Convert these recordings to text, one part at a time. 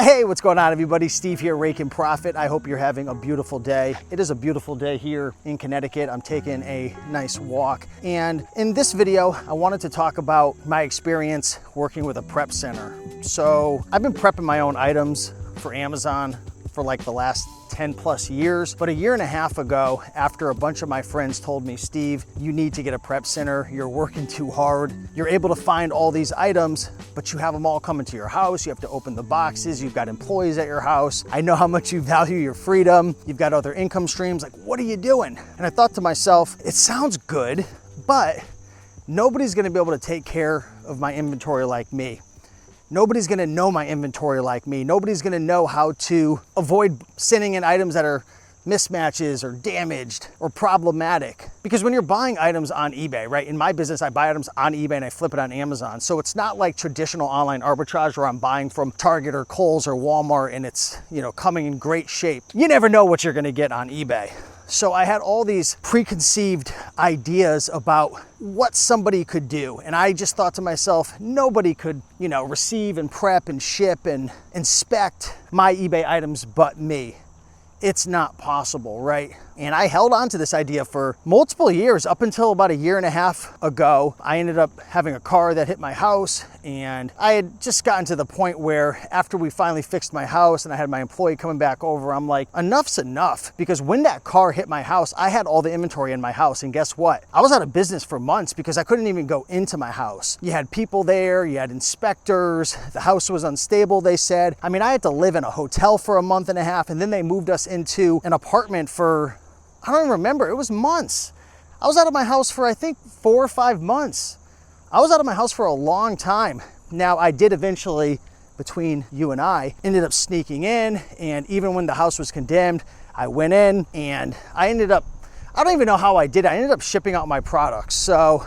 Hey, what's going on, everybody? Steve here, Raking Profit. I hope you're having a beautiful day. It is a beautiful day here in Connecticut. I'm taking a nice walk. And in this video, I wanted to talk about my experience working with a prep center. So I've been prepping my own items for Amazon for like the last 10 plus years. But a year and a half ago, after a bunch of my friends told me, Steve, you need to get a prep center. You're working too hard. You're able to find all these items, but you have them all coming to your house. You have to open the boxes. You've got employees at your house. I know how much you value your freedom. You've got other income streams. Like, what are you doing? And I thought to myself, it sounds good, but nobody's gonna be able to take care of my inventory like me. Nobody's gonna know my inventory like me. Nobody's gonna know how to avoid sending in items that are mismatches or damaged or problematic. Because when you're buying items on eBay, right? In my business, I buy items on eBay and I flip it on Amazon. So it's not like traditional online arbitrage where I'm buying from Target or Kohl's or Walmart and it's, coming in great shape. You never know what you're gonna get on eBay. So I had all these preconceived ideas about what somebody could do. And I just thought to myself, nobody could, receive and prep and ship and inspect my eBay items but me. It's not possible, right? And I held on to this idea for multiple years, up until about a year and a half ago. I ended up having a car that hit my house, and I had just gotten to the point where after we finally fixed my house and I had my employee coming back over, I'm like, enough's enough. Because when that car hit my house, I had all the inventory in my house, and guess what? I was out of business for months because I couldn't even go into my house. You had people there, you had inspectors, the house was unstable, they said. I mean, I had to live in a hotel for a month and a half, and then they moved us into an apartment for, I don't even remember, it was months. I was out of my house for I think 4 or 5 months. I was out of my house for a long time. Now I did eventually, between you and I, ended up sneaking in, and even when the house was condemned, I went in and I don't even know how I did it. I ended up shipping out my products. So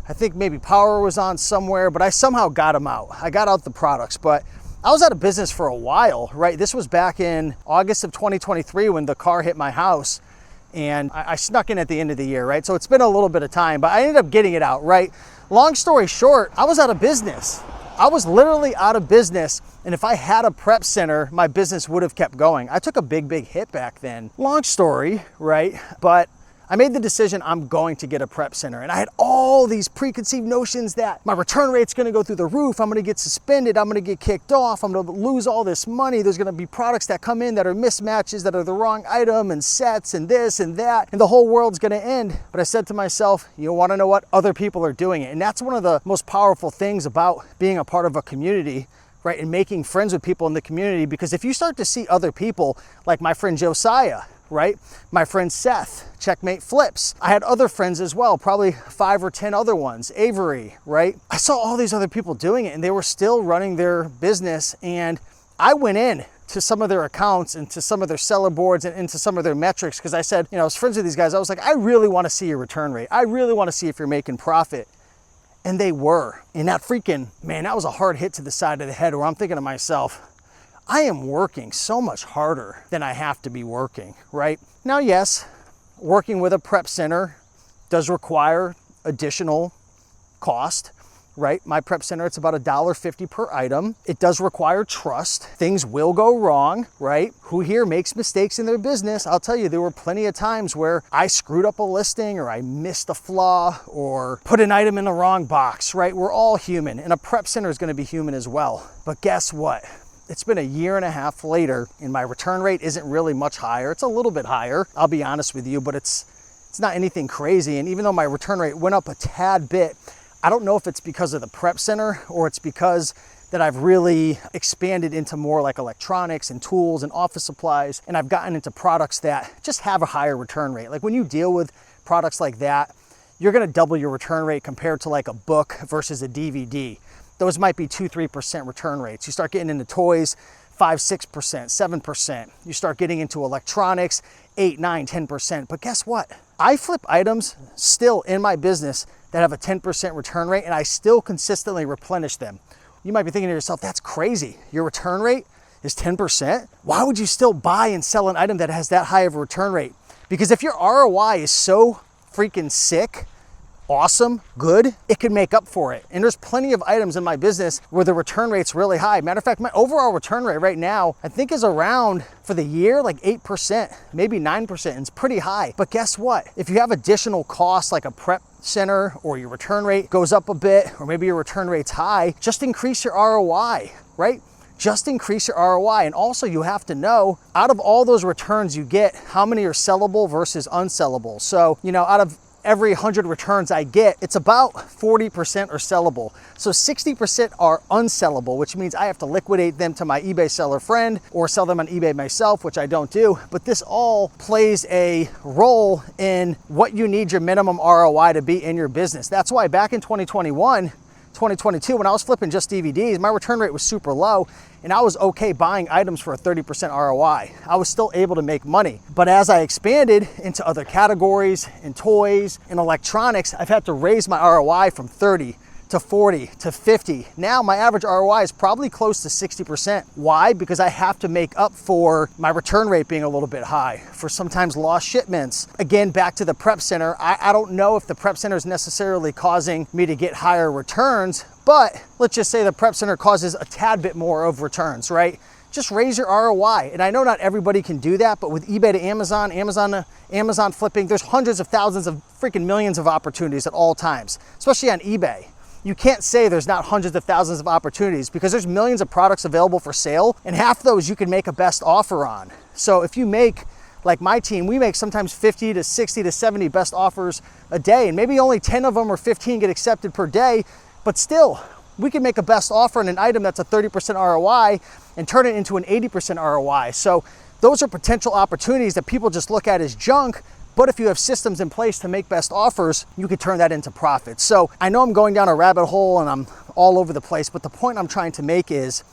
I think maybe power was on somewhere, but I somehow got them out. I got out the products, but I was out of business for a while, right? This was back in August of 2023 when the car hit my house, and I snuck in at the end of the year, right? So it's been a little bit of time, but I ended up getting it out, right? Long story short, I was out of business. I was literally out of business, and if I had a prep center, my business would have kept going. I took a big hit back then. Long story, right? But I made the decision I'm going to get a prep center, and I had all these preconceived notions that my return rate's gonna go through the roof, I'm gonna get suspended, I'm gonna get kicked off, I'm gonna lose all this money, there's gonna be products that come in that are mismatches, that are the wrong item, and sets, and this and that, and the whole world's gonna end. But I said to myself, you wanna know what? Other people are doing it. And that's one of the most powerful things about being a part of a community, right? And making friends with people in the community, because if you start to see other people, like my friend Josiah, right? My friend Seth, Checkmate Flips. I had other friends as well, probably 5 or 10 other ones, Avery, right? I saw all these other people doing it and they were still running their business. And I went in to some of their accounts and to some of their seller boards and into some of their metrics, because I said, I was friends with these guys. I was like, I really want to see your return rate. I really want to see if you're making profit. And they were. And that that was a hard hit to the side of the head, where I'm thinking to myself, I am working so much harder than I have to be working, right? Now, yes, working with a prep center does require additional cost, right? My prep center, it's about $1.50 per item. It does require trust. Things will go wrong, right? Who here makes mistakes in their business? I'll tell you, there were plenty of times where I screwed up a listing, or I missed a flaw, or put an item in the wrong box, right? We're all human, and a prep center is gonna be human as well. But guess what? It's been a year and a half later, and my return rate isn't really much higher. It's a little bit higher, I'll be honest with you, but it's not anything crazy. And even though my return rate went up a tad bit, I don't know if it's because of the prep center or it's because that I've really expanded into more like electronics and tools and office supplies, and I've gotten into products that just have a higher return rate. Like when you deal with products like that, you're gonna double your return rate compared to like a book versus a DVD. Those might be 2-3% return rates. You start getting into toys, 5-6%, 7%. You start getting into electronics, 8-9-10%. But guess what? I flip items still in my business that have a 10% return rate, and I still consistently replenish them. You might be thinking to yourself, that's crazy. Your return rate is 10%? Why would you still buy and sell an item that has that high of a return rate? Because if your ROI is so freaking sick, awesome, good, it can make up for it. And there's plenty of items in my business where the return rate's really high. Matter of fact, my overall return rate right now, I think is around, for the year, like 8%, maybe 9%, and it's pretty high. But guess what? If you have additional costs like a prep center, or your return rate goes up a bit, or maybe your return rate's high, just increase your ROI, right? Just increase your ROI. And also you have to know, out of all those returns you get, how many are sellable versus unsellable. So, out of every 100 returns I get, it's about 40% are sellable. So 60% are unsellable, which means I have to liquidate them to my eBay seller friend or sell them on eBay myself, which I don't do. But this all plays a role in what you need your minimum ROI to be in your business. That's why back in 2022, when I was flipping just DVDs, my return rate was super low and I was okay buying items for a 30% ROI. I was still able to make money. But as I expanded into other categories, in toys, in electronics, I've had to raise my ROI from 30 to 40 to 50. Now my average ROI is probably close to 60%. Why? Because I have to make up for my return rate being a little bit high, for sometimes lost shipments. Again, back to the prep center, I don't know if the prep center is necessarily causing me to get higher returns, but let's just say the prep center causes a tad bit more of returns, right? Just raise your ROI. And I know not everybody can do that, but with eBay to Amazon, Amazon flipping, there's hundreds of thousands of freaking millions of opportunities at all times, especially on eBay. You can't say there's not hundreds of thousands of opportunities because there's millions of products available for sale, and half those you can make a best offer on. So if you make, like my team, we make sometimes 50 to 60 to 70 best offers a day, and maybe only 10 of them or 15 get accepted per day, but still, we can make a best offer on an item that's a 30% ROI and turn it into an 80% ROI. So those are potential opportunities that people just look at as junk. But if you have systems in place to make best offers, you could turn that into profits. So I know I'm going down a rabbit hole and I'm all over the place, but the point I'm trying to make is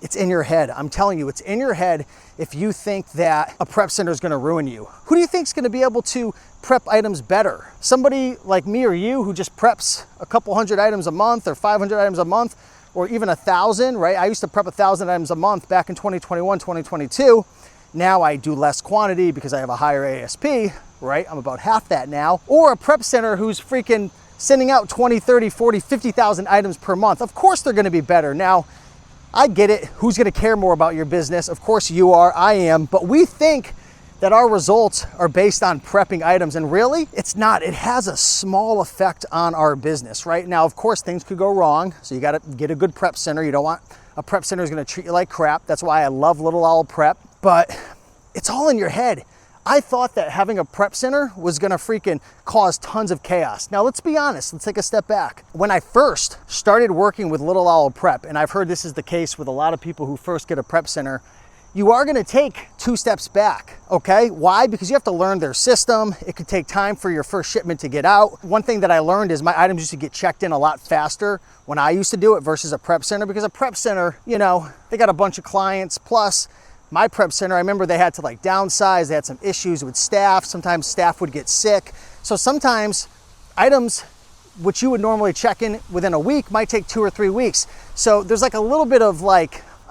it's in your head. I'm telling you, it's in your head if you think that a prep center is going to ruin you. Who do you think is going to be able to prep items better? Somebody like me or you who just preps a couple hundred items a month or 500 items a month or even 1,000, right? I used to prep 1,000 items a month back in 2021, 2022. Now I do less quantity because I have a higher ASP, right? I'm about half that now. Or a prep center who's freaking sending out 20, 30, 40, 50,000 items per month. Of course they're gonna be better. Now, I get it. Who's gonna care more about your business? Of course you are, I am, but we think that our results are based on prepping items, and really, it's not. It has a small effect on our business, right? Now, of course, things could go wrong, so you gotta get a good prep center. You don't want a prep center who's gonna treat you like crap. That's why I love Little Owl Prep, but it's all in your head. I thought that having a prep center was gonna freaking cause tons of chaos. Now let's be honest, let's take a step back. When I first started working with Little Owl Prep, and I've heard this is the case with a lot of people who first get a prep center, you are gonna take 2 steps back, okay? Why? Because you have to learn their system. It could take time for your first shipment to get out. One thing that I learned is my items used to get checked in a lot faster when I used to do it versus a prep center, because a prep center, they got a bunch of clients, plus my prep center, I remember they had to downsize, they had some issues with staff, sometimes staff would get sick. So sometimes items which you would normally check in within a week might take 2 or 3 weeks. So there's a little bit of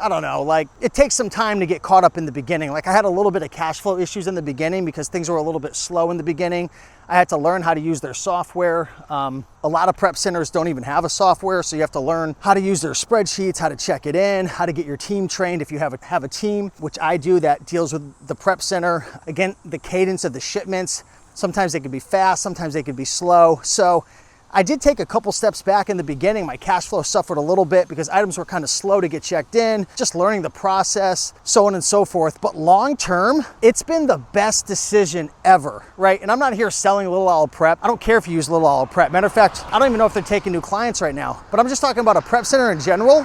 I don't know, it takes some time to get caught up in the beginning. I had a little bit of cash flow issues in the beginning because things were a little bit slow in the beginning. I had to learn how to use their software. A lot of prep centers don't even have a software, so you have to learn how to use their spreadsheets, how to check it in, how to get your team trained if you have a team, which I do, that deals with the prep center. Again, the cadence of the shipments, sometimes they could be fast, sometimes they could be slow. So I did take a couple steps back in the beginning. My cash flow suffered a little bit because items were kind of slow to get checked in, just learning the process, so on and so forth. But long term, it's been the best decision ever, right? And I'm not here selling Little Owl Prep. I don't care if you use Little Owl Prep. Matter of fact, I don't even know if they're taking new clients right now, but I'm just talking about a prep center in general.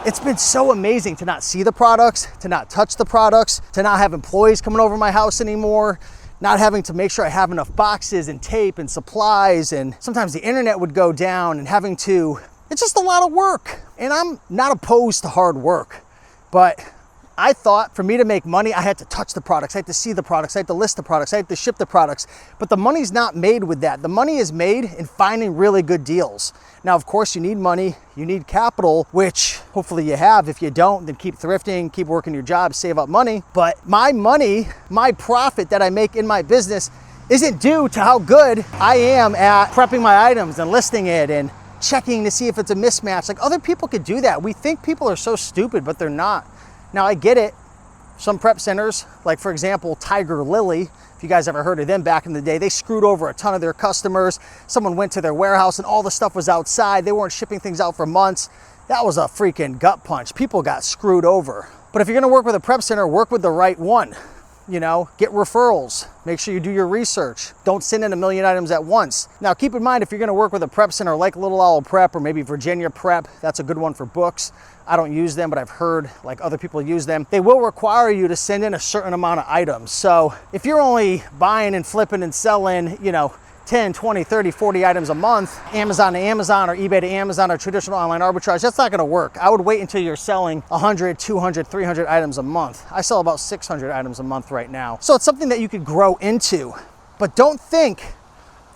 It's been so amazing to not see the products, to not touch the products, to not have employees coming over my house anymore, not having to make sure I have enough boxes and tape and supplies, and sometimes the internet would go down and it's just a lot of work. And I'm not opposed to hard work, but I thought for me to make money, I had to touch the products, I had to see the products, I had to list the products, I had to ship the products. But the money's not made with that. The money is made in finding really good deals. Now, of course, you need money, you need capital, which hopefully you have. If you don't, then keep thrifting, keep working your job, save up money. But my money, my profit that I make in my business isn't due to how good I am at prepping my items and listing it and checking to see if it's a mismatch. Like, other people could do that. We think people are so stupid, but they're not. Now, I get it. Some prep centers, like for example, Tiger Lily, if you guys ever heard of them back in the day, they screwed over a ton of their customers. Someone went to their warehouse and all the stuff was outside. They weren't shipping things out for months. That was a freaking gut punch. People got screwed over. But if you're gonna work with a prep center, work with the right one. You know, get referrals, make sure you do your research. Don't send in a million items at once. Now, keep in mind, if you're gonna work with a prep center like Little Owl Prep or maybe Virginia Prep, that's a good one for books. I don't use them, but I've heard like other people use them. They will require you to send in a certain amount of items. So if you're only buying and flipping and selling, you know, 10, 20, 30, 40 items a month, Amazon to Amazon or eBay to Amazon or traditional online arbitrage, that's not gonna work. I would wait until you're selling 100, 200, 300 items a month. I sell about 600 items a month right now. So it's something that you could grow into, but don't think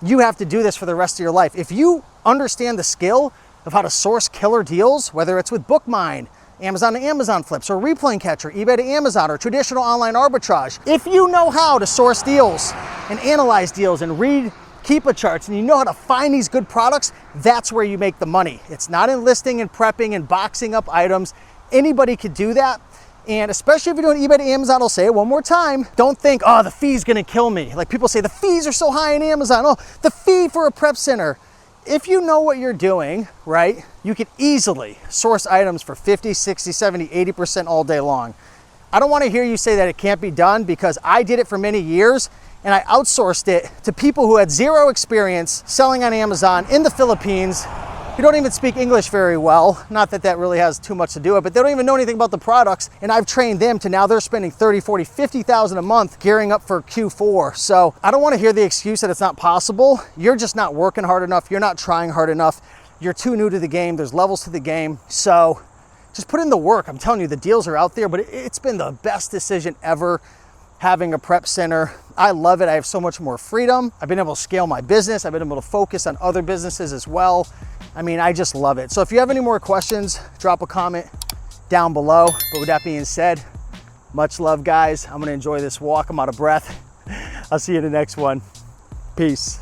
you have to do this for the rest of your life. If you understand the skill of how to source killer deals, whether it's with BookMine, Amazon to Amazon flips, or Replane Catcher, eBay to Amazon, or traditional online arbitrage, if you know how to source deals and analyze deals and read Keepa charts, and you know how to find these good products, that's where you make the money. It's not in listing and prepping and boxing up items. Anybody could do that. And especially if you're doing eBay to Amazon, I'll say it one more time. Don't think, oh, the fee's gonna kill me. Like people say, the fees are so high in Amazon. Oh, the fee for a prep center. If you know what you're doing, right, you can easily source items for 50, 60, 70, 80% all day long. I don't wanna hear you say that it can't be done, because I did it for many years and I outsourced it to people who had zero experience selling on Amazon in the Philippines, who don't even speak English very well. Not that that really has too much to do with it, but they don't even know anything about the products. And I've trained them to now they're spending 30, 40, 50,000 a month gearing up for Q4. So I don't want to hear the excuse that it's not possible. You're just not working hard enough. You're not trying hard enough. You're too new to the game. There's levels to the game. So just put in the work. I'm telling you, the deals are out there, but it's been the best decision ever having a prep center. I love it. I have so much more freedom. I've been able to scale my business. I've been able to focus on other businesses as well. I mean, I just love it. So if you have any more questions, drop a comment down below. But with that being said, much love, guys. I'm gonna enjoy this walk. I'm out of breath. I'll see you in the next one. Peace.